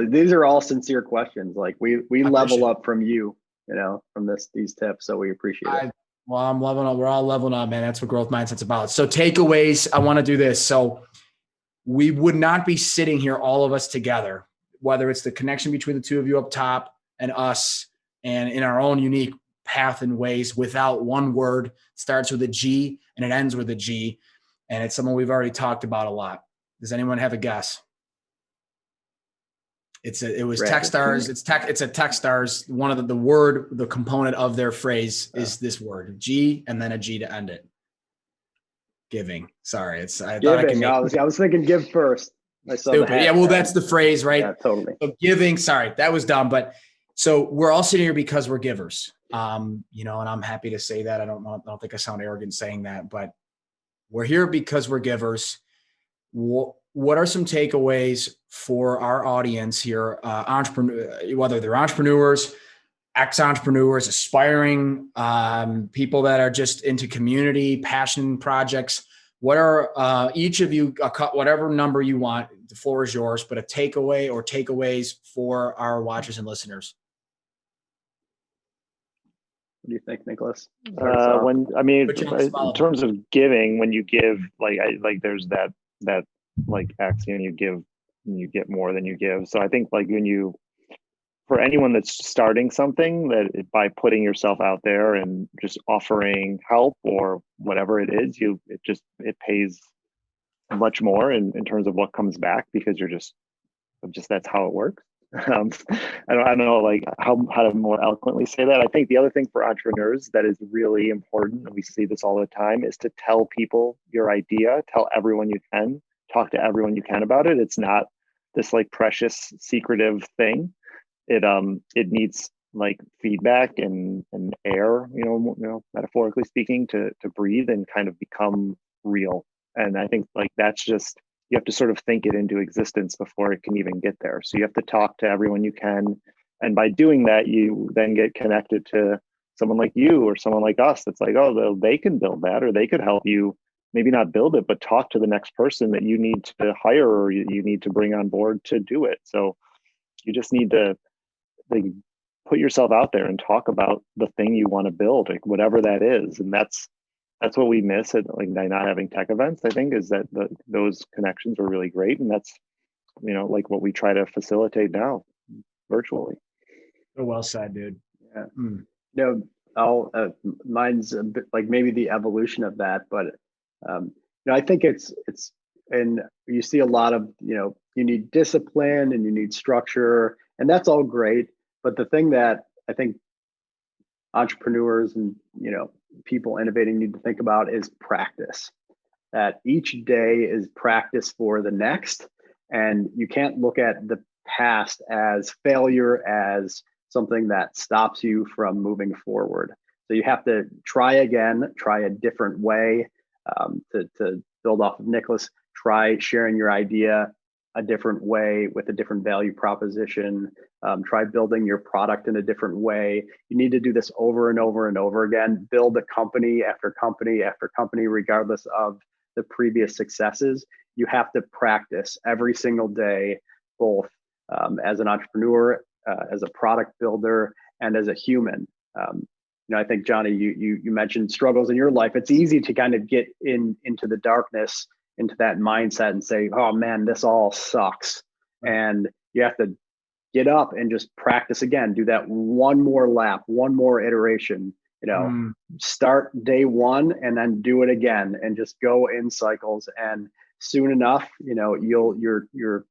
B: These are all sincere questions. Like we level up from you, from these tips. So we appreciate it.
A: Well, I'm leveling up. We're all leveling up, man. That's what growth mindset's about. So takeaways, I want to do this. So we would not be sitting here, all of us together, whether it's the connection between the two of you up top and us, and in our own unique path and ways, without one word. It starts with a G and it ends with a G. And it's someone we've already talked about a lot. Does anyone have a guess? It was Techstars. It's a Techstars. One of the component of their phrase is this word, G, and then a G to end it. Giving. Sorry. I
B: was thinking give first.
A: Stupid. Yeah. Well, that's the phrase, right?
B: Yeah, totally.
A: So giving. Sorry, that was dumb. But so we're all sitting here because we're givers. And I'm happy to say that. I don't think I sound arrogant saying that, but we're here because we're givers. What are some takeaways for our audience here, whether they're entrepreneurs, ex-entrepreneurs, aspiring people that are just into community, passion projects? What are each of you, whatever number you want, the floor is yours, but a takeaway or takeaways for our watchers and listeners?
B: What do you think, Nicholas?
C: In terms of giving, when you give, there's that like axiom, you give and you get more than you give. So I think like for for anyone that's starting something, that by putting yourself out there and just offering help or whatever it is, it pays much more in terms of what comes back, because you're just that's how it works. I don't know like how to more eloquently say that. I think the other thing for entrepreneurs that is really important, and we see this all the time, is to tell people your idea, tell everyone you can, talk to everyone you can about it. It's not this like precious secretive thing. It needs like feedback and air, metaphorically speaking, to breathe and kind of become real. And I think like that's just, you have to sort of think it into existence before it can even get there. So you have to talk to everyone you can. And by doing that, you then get connected to someone like you or someone like us that's like, oh, they can build that, or they could help you maybe not build it, but talk to the next person that you need to hire or you need to bring on board to do it. So you just need to like put yourself out there and talk about the thing you want to build, like whatever that is. And that's what we miss at like not having tech events, I think, is that those connections are really great. And that's, like what we try to facilitate now virtually.
A: So well said, dude.
B: Yeah. Mine's a bit like maybe the evolution of that, but I think it's, and you see a lot of, you need discipline and you need structure, and that's all great. But the thing that I think entrepreneurs and, people innovating need to think about is practice. That each day is practice for the next. And you can't look at the past as failure, as something that stops you from moving forward. So you have to try again, try a different way. To build off of Nicholas, try sharing your idea a different way with a different value proposition. Try building your product in a different way. You need to do this over and over and over again. Build a company after company after company, regardless of the previous successes. You have to practice every single day, both as an entrepreneur, as a product builder, and as a human. I think, Johnny, you mentioned struggles in your life. It's easy to kind of get into the darkness, into that mindset and say, oh man, this all sucks. And you have to get up and just practice again, do that one more lap, one more iteration, start day one and then do it again and just go in cycles. And soon enough, your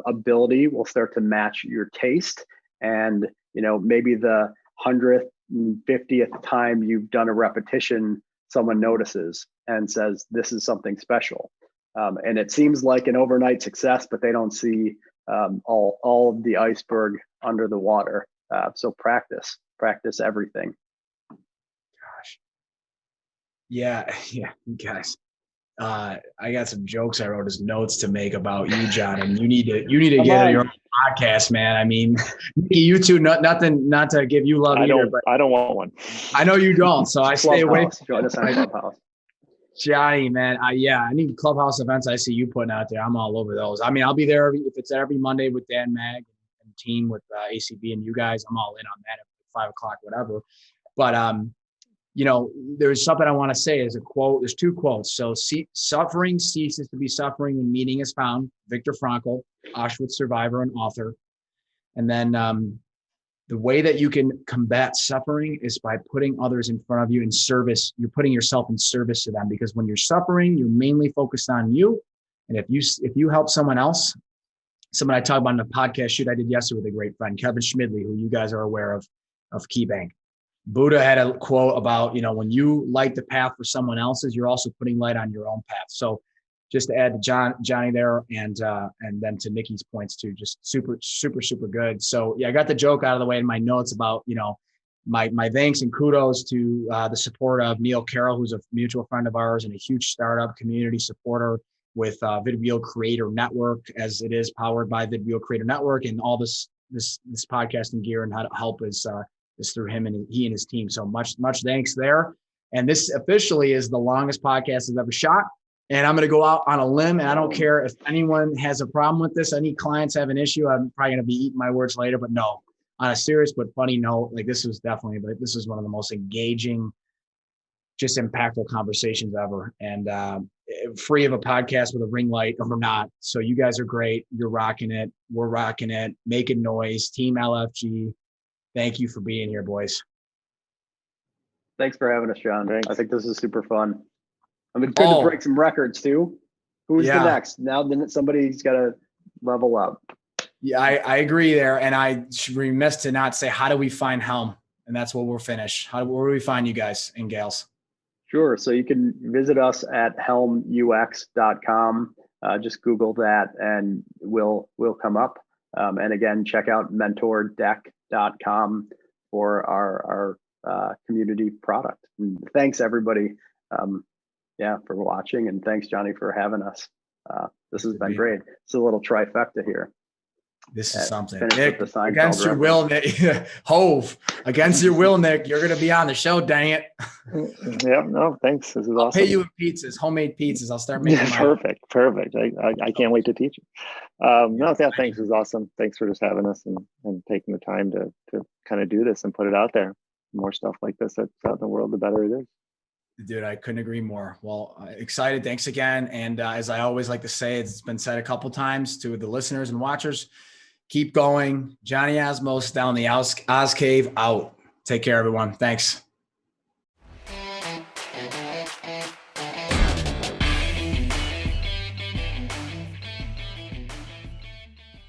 B: ability will start to match your taste. And, maybe the 150th time you've done a repetition, someone notices and says, this is something special. And it seems like an overnight success, but they don't see all of the iceberg under the water. So practice everything.
A: Gosh. Yeah, guys. I got some jokes I wrote as notes to make about you, John, and you need to get your own podcast, man. I mean, you two, not to give you love either, but
C: I don't want one.
A: I know you don't, so I stay away.
B: Join us on Clubhouse.
A: Johnny, man, I need Clubhouse events. I see you putting out there. I'm all over those. I mean, I'll be there if it's every Monday with Dan Mag and team with ACB and you guys. I'm all in on that at 5:00, whatever. But there's something I want to say as a quote. There's two quotes. So, suffering ceases to be suffering when meaning is found. Viktor Frankl, Auschwitz survivor and author. And then the way that you can combat suffering is by putting others in front of you in service. You're putting yourself in service to them, because when you're suffering, you're mainly focused on you. And if you help someone else, someone I talked about in the podcast shoot I did yesterday with a great friend, Kevin Schmidley, who you guys are aware of KeyBank. Buddha had a quote about, when you light the path for someone else's, you're also putting light on your own path. So just to add to Johnny there and then to Nikki's points too, just super, super, super good. So yeah, I got the joke out of the way in my notes about, my thanks and kudos to the support of Neil Carroll, who's a mutual friend of ours and a huge startup community supporter with Video Creator Network, as it is powered by Video Creator Network, and all this podcasting gear and how to help is through him and he and his team. So much thanks there. And this officially is the longest podcast I've ever shot. And I'm going to go out on a limb, and I don't care if anyone has a problem with this. Any clients have an issue, I'm probably going to be eating my words later, but no, on a serious but funny note, like this is one of the most engaging just impactful conversations ever. And free of a podcast with a ring light or not. So you guys are great. You're rocking it. We're rocking it. Making noise. Team LFG. Thank you for being here, boys.
B: Thanks for having us, John.
C: Thanks.
B: I think this is super fun. I mean, good to break some records too. Who's the next? Now then somebody's got to level up.
A: Yeah, I agree there. And I should be remiss to not say, how do we find Helm? And that's where we'll finish. Where do we find you guys and gals?
B: Sure. So you can visit us at helmux.com. Just Google that and we'll come up. And again, check out mentordeck.com for our community product. And thanks everybody. For watching, and thanks Johnny for having us. This has been great. It's a little trifecta here.
A: This is something.
B: Nick,
A: against your will, Nick. Hove, against your will, Nick. You're going to be on the show. Dang it.
C: Yeah. No, thanks. This is awesome.
A: I'll pay you in pizzas, homemade pizzas. I'll start making.
C: Perfect. I can't wait to teach you. Thanks. It was awesome. Thanks for just having us and taking the time to kind of do this and put it out there. The more stuff like this that's out in the world, the better it is.
A: Dude, I couldn't agree more. Well, excited. Thanks again. And as I always like to say, it's been said a couple times to the listeners and watchers, keep going. Johnny OZmosis down the Oz Cave out. Take care, everyone. Thanks.